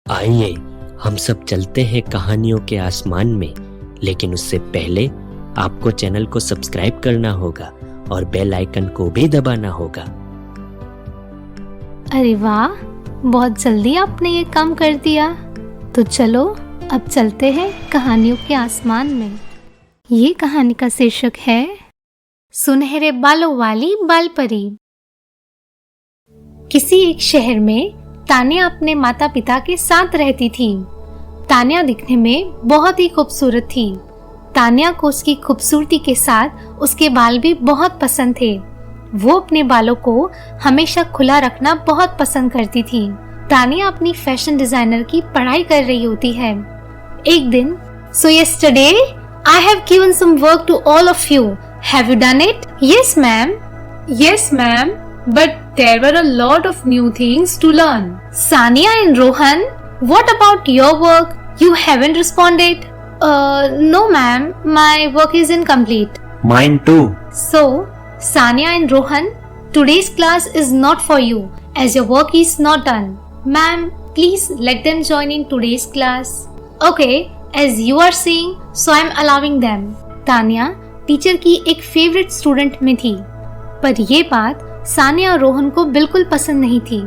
आइए हम सब चलते हैं कहानियों के आसमान में, लेकिन उससे पहले आपको चैनल को सब्सक्राइब करना होगा और बेल आइकन को भी दबाना होगा। अरे वाह, बहुत जल्दी आपने ये काम कर दिया। तो चलो अब चलते हैं कहानियों के आसमान में। ये कहानी का शीर्षक है सुनहरे बालों वाली बालपरी। किसी एक शहर में तान्या अपने माता पिता के साथ रहती थी। तान्या दिखने में बहुत ही खूबसूरत थी। तान्या को उसकी खूबसूरती के साथ उसके बाल भी बहुत पसंद थे। वो अपने बालों को हमेशा खुला रखना बहुत पसंद करती थी। तान्या अपनी फैशन डिजाइनर की पढ़ाई कर रही होती है। एक दिन, So yesterday I have given some work to all of you. Have you done it? Yes, ma'am. Yes, ma'am. But there were a lot of new things to learn. Sania and Rohan, what about your work? You haven't responded. No, ma'am. My work is incomplete. Mine too. So, Sania and Rohan, today's class is not for you as your work is not done. Ma'am, please let them join in today's class. Okay, as you are saying, so I am allowing them. Tanya teacher की एक favourite student में थी, पर ये बात सानिया और रोहन को बिल्कुल पसंद नहीं थी।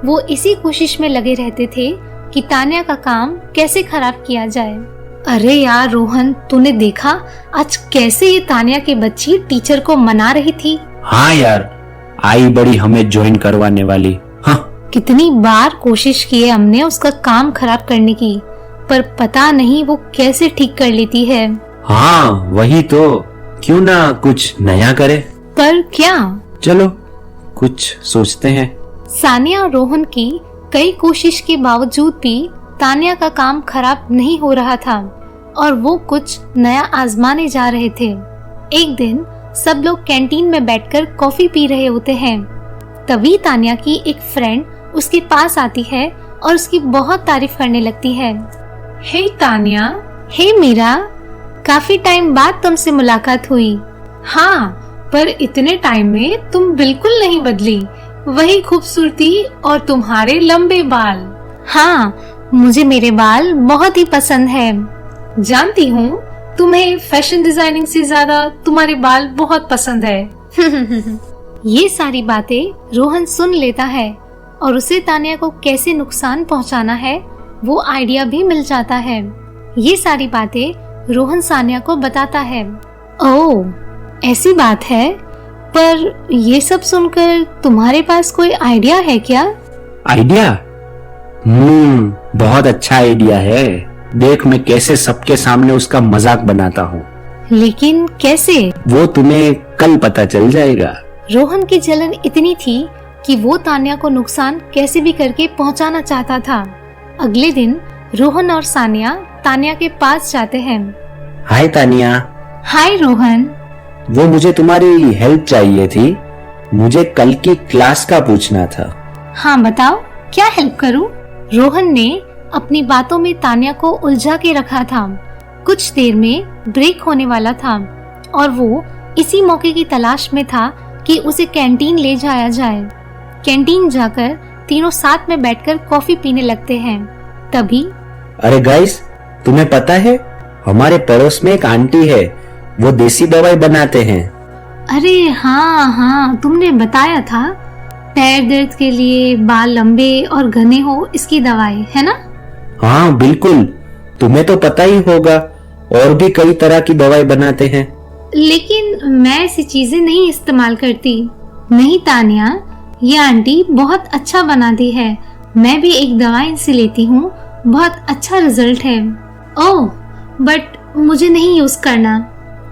वो इसी कोशिश में लगे रहते थे कि तान्या का काम कैसे खराब किया जाए। अरे यार रोहन, तूने देखा आज कैसे ये तान्या की बच्ची टीचर को मना रही थी? हाँ यार, आई बड़ी हमें ज्वाइन करवाने वाली। हाँ, कितनी बार कोशिश की है हमने उसका काम खराब करने की, पर पता नहीं वो कैसे ठीक कर लेती है। हाँ वही तो, क्यों ना कुछ नया करे। पर क्या? चलो कुछ सोचते हैं। सानिया और रोहन की कई कोशिश के बावजूद भी तान्या का काम खराब नहीं हो रहा था और वो कुछ नया आजमाने जा रहे थे। एक दिन सब लोग कैंटीन में बैठकर कॉफी पी रहे होते हैं। तभी तान्या की एक फ्रेंड उसके पास आती है और उसकी बहुत तारीफ करने लगती है। हे तान्या। हे मीरा, काफी टाइम बाद तुमसे मुलाकात हुई। हाँ, पर इतने टाइम में तुम बिल्कुल नहीं बदली। वही खूबसूरती और तुम्हारे लंबे बाल। हाँ, मुझे मेरे बाल बहुत ही पसंद है। जानती हूँ तुम्हें फैशन डिजाइनिंग से ज्यादा तुम्हारे बाल बहुत पसंद है। ये सारी बातें रोहन सुन लेता है और उसे तान्या को कैसे नुकसान पहुँचाना है वो आइडिया भी मिल जाता है। ये सारी बातें रोहन सानिया को बताता है। ओह, ऐसी बात है, पर ये सब सुनकर तुम्हारे पास कोई आइडिया है क्या? आइडिया? बहुत अच्छा आइडिया है। देख मैं कैसे सबके सामने उसका मजाक बनाता हूँ। लेकिन कैसे? वो तुम्हें कल पता चल जाएगा। रोहन की जलन इतनी थी कि वो तान्या को नुकसान कैसे भी करके पहुँचाना चाहता था। अगले दिन रोहन और सानिया तान्या के पास जाते हैं। हाय तान्या। हाय रोहन। वो मुझे तुम्हारी हेल्प चाहिए थी। मुझे कल की क्लास का पूछना था। हाँ बताओ, क्या हेल्प करूं? रोहन ने अपनी बातों में तान्या को उलझा के रखा था। कुछ देर में ब्रेक होने वाला था और वो इसी मौके की तलाश में था कि उसे कैंटीन ले जाया जाए। कैंटीन जाकर तीनों साथ में बैठकर कॉफी पीने लगते हैं। तभी, अरे गाइस, तुम्हें पता है हमारे पड़ोस में एक आंटी है, वो देसी दवाई बनाते हैं। अरे हाँ, तुमने बताया था। पैर दर्द के लिए, बाल लंबे और घने हो, इसकी दवाई है ना? हाँ बिल्कुल, तुम्हें तो पता ही होगा, और भी कई तरह की दवाई बनाते हैं। लेकिन मैं ऐसी चीजें नहीं इस्तेमाल करती। नहीं तान्या, ये आंटी बहुत अच्छा बनाती है। मैं भी एक दवाई इनसे लेती हूँ, बहुत अच्छा रिजल्ट है। ओह, बट मुझे नहीं यूज करना।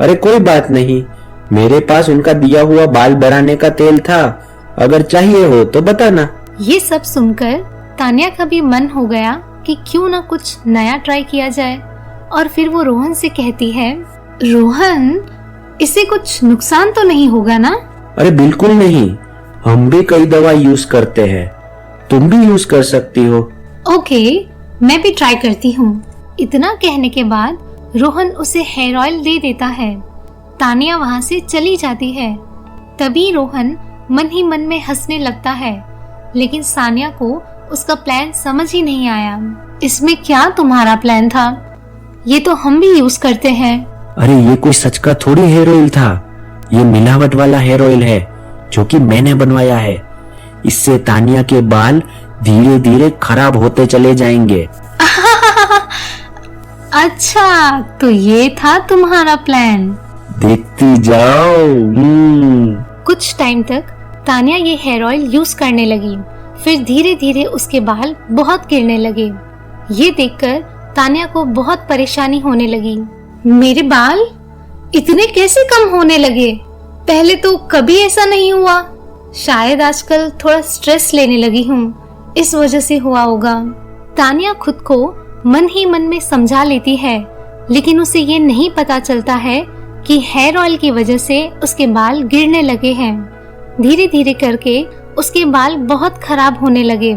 अरे कोई बात नहीं, मेरे पास उनका दिया हुआ बाल बढ़ाने का तेल था, अगर चाहिए हो तो बताना। ये सब सुनकर तान्या का भी मन हो गया कि क्यों ना कुछ नया ट्राई किया जाए, और फिर वो रोहन से कहती है, रोहन, इससे कुछ नुकसान तो नहीं होगा ना? अरे बिल्कुल नहीं, हम भी कई दवा यूज करते हैं, तुम भी यूज कर सकती हो। ओके, मैं भी ट्राई करती हूँ। इतना कहने के बाद रोहन उसे हेयर ऑयल दे देता है। तान्या वहाँ से चली जाती है। तभी रोहन मन ही मन में हंसने लगता है, लेकिन सानिया को उसका प्लान समझ ही नहीं आया। इसमें क्या तुम्हारा प्लान था? ये तो हम भी यूज करते हैं। अरे ये कोई सच का थोड़ी हेयर ऑयल था, ये मिलावट वाला हेयर ऑयल है जो कि मैंने बनवाया है। इससे तानिया के बाल धीरे धीरे खराब होते चले जाएंगे। अच्छा, तो ये था तुम्हारा प्लान। देखती जाओ। कुछ टाइम तक तानिया ये हेयर ऑयल यूज करने लगी। फिर धीरे धीरे उसके बाल बहुत गिरने लगे। ये देखकर तानिया को बहुत परेशानी होने लगी। मेरे बाल इतने कैसे कम होने लगे? पहले तो कभी ऐसा नहीं हुआ। शायद आजकल थोड़ा स्ट्रेस लेने लगी हूँ, इस वजह से हुआ होगा। तानिया खुद को मन ही मन में समझा लेती है, लेकिन उसे ये नहीं पता चलता है कि हेयर ऑयल की वजह से उसके बाल गिरने लगे हैं। धीरे धीरे करके उसके बाल बहुत खराब होने लगे।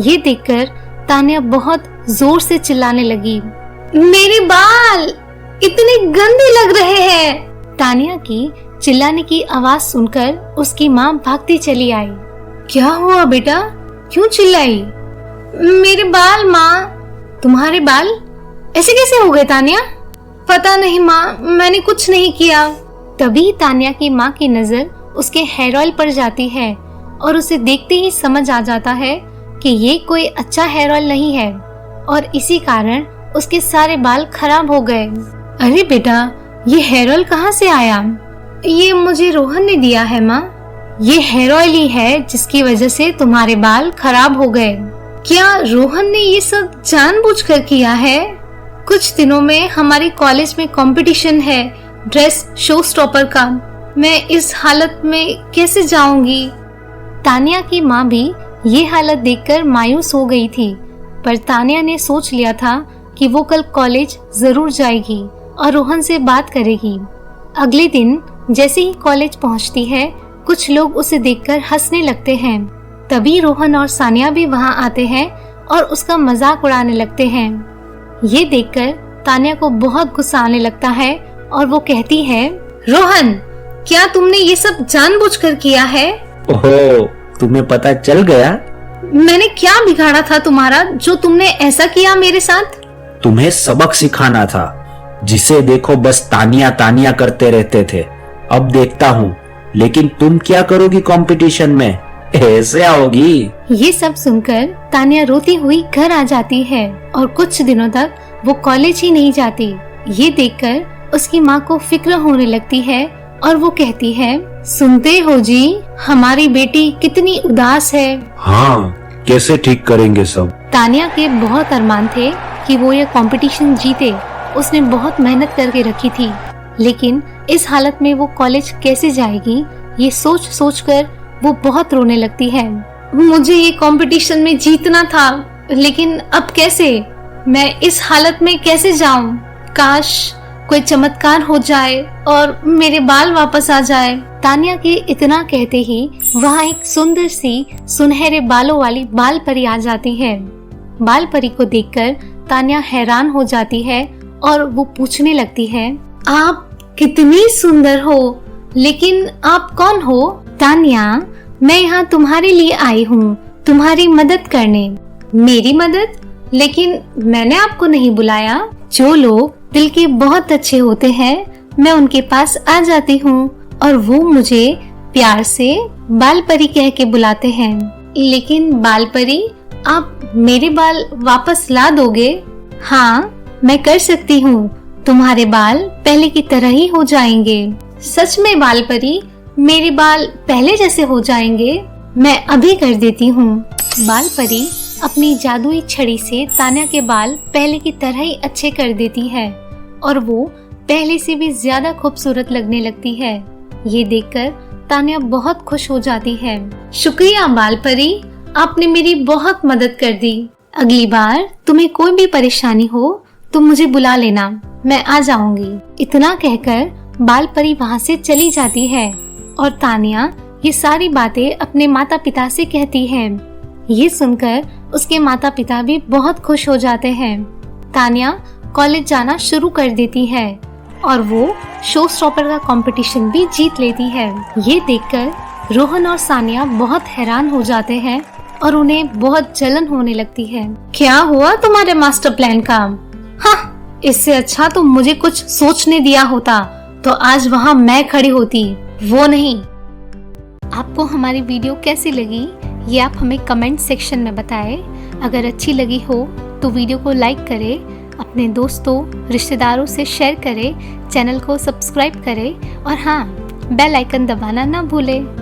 ये देखकर तानिया बहुत जोर से चिल्लाने लगी, मेरे बाल इतने गंदे लग रहे हैं। तानिया की चिल्लाने की आवाज सुनकर उसकी माँ भागती चली आई। क्या हुआ बेटा, क्यों चिल्लाई? मेरे बाल माँ। तुम्हारे बाल ऐसे कैसे हो गए तानिया? पता नहीं माँ, मैंने कुछ नहीं किया। तभी तानिया की माँ की नजर उसके हेयर ऑयल पर जाती है और उसे देखते ही समझ आ जाता है कि ये कोई अच्छा हेयर ऑयल नहीं है और इसी कारण उसके सारे बाल खराब हो गए। अरे बेटा, ये हेयर ऑयल कहाँ से आया? ये मुझे रोहन ने दिया है माँ। ये हेयर ऑयल ही है जिसकी वजह से तुम्हारे बाल खराब हो गए। क्या रोहन ने ये सब जानबूझकर किया है? कुछ दिनों में हमारे कॉलेज में कंपटीशन है ड्रेस शो स्टॉपर का। मैं इस हालत में कैसे जाऊंगी? तानिया की माँ भी ये हालत देखकर मायूस हो गई थी, पर तानिया ने सोच लिया था कि वो कल कॉलेज जरूर जाएगी और रोहन से बात करेगी। अगले दिन जैसे ही कॉलेज पहुंचती है, कुछ लोग उसे देखकर हंसने लगते हैं। तभी रोहन और सानिया भी वहां आते हैं और उसका मजाक उड़ाने लगते हैं। ये देखकर तानिया को बहुत गुस्सा आने लगता है और वो कहती है, रोहन, क्या तुमने ये सब जानबूझकर किया है? ओहो, तुम्हें पता चल गया? मैंने क्या बिगाड़ा था तुम्हारा जो तुमने ऐसा किया मेरे साथ? तुम्हें सबक सिखाना था। जिसे देखो बस तानिया तानिया करते रहते थे। अब देखता हूँ, लेकिन तुम क्या करोगी कंपटीशन में? ऐसे आओगी? ये सब सुनकर तानिया रोती हुई घर आ जाती है और कुछ दिनों तक वो कॉलेज ही नहीं जाती। ये देखकर उसकी माँ को फिक्र होने लगती है और वो कहती है, सुनते हो जी, हमारी बेटी कितनी उदास है। हाँ, कैसे ठीक करेंगे सब? तानिया के बहुत अरमान थे कि वो ये कंपटीशन जीते। उसने बहुत मेहनत करके रखी थी, लेकिन इस हालत में वो कॉलेज कैसे जाएगी, ये सोच सोच कर वो बहुत रोने लगती है। मुझे ये कंपटीशन में जीतना था, लेकिन अब कैसे? मैं इस हालत में कैसे जाऊं? काश कोई चमत्कार हो जाए और मेरे बाल वापस आ जाए। तानिया के इतना कहते ही वहाँ एक सुंदर सी सुनहरे बालों वाली बाल परी आ जाती है। बाल परी को देखकर तानिया हैरान हो जाती है और वो पूछने लगती है, आप कितनी सुंदर हो, लेकिन आप कौन हो? तानिया, मैं यहाँ तुम्हारे लिए आई हूँ, तुम्हारी मदद करने। मेरी मदद? लेकिन मैंने आपको नहीं बुलाया। जो लोग दिल के बहुत अच्छे होते हैं, मैं उनके पास आ जाती हूँ और वो मुझे प्यार से बाल परी कह के बुलाते हैं। लेकिन बाल परी, आप मेरे बाल वापस ला दोगे? हाँ, मैं कर सकती हूँ। तुम्हारे बाल पहले की तरह ही हो जाएंगे। सच में बाल परी, मेरे बाल पहले जैसे हो जाएंगे? मैं अभी कर देती हूँ। बाल परी अपनी जादुई छड़ी से तानिया के बाल पहले की तरह ही अच्छे कर देती है और वो पहले से भी ज्यादा खूबसूरत लगने लगती है। ये देखकर तानिया बहुत खुश हो जाती है। शुक्रिया बाल परी, आपने मेरी बहुत मदद कर दी। अगली बार तुम्हें कोई भी परेशानी हो, तुम मुझे बुला लेना, मैं आ जाऊंगी। इतना कहकर बाल परी वहाँ से चली जाती है और तानिया ये सारी बातें अपने माता पिता से कहती है। ये सुनकर उसके माता पिता भी बहुत खुश हो जाते हैं। तानिया कॉलेज जाना शुरू कर देती है और वो शो स्टॉपर का कंपटीशन भी जीत लेती है। ये देखकर रोहन और सानिया बहुत हैरान हो जाते हैं और उन्हें बहुत जलन होने लगती है। क्या हुआ तुम्हारे मास्टर प्लान का? हाँ, इससे अच्छा तो मुझे कुछ सोचने दिया होता तो आज वहाँ मैं खड़ी होती, वो नहीं। आपको हमारी वीडियो कैसी लगी ये आप हमें कमेंट सेक्शन में बताएं। अगर अच्छी लगी हो तो वीडियो को लाइक करें, अपने दोस्तों रिश्तेदारों से शेयर करें, चैनल को सब्सक्राइब करें और हाँ, बेल आइकन दबाना ना भूलें।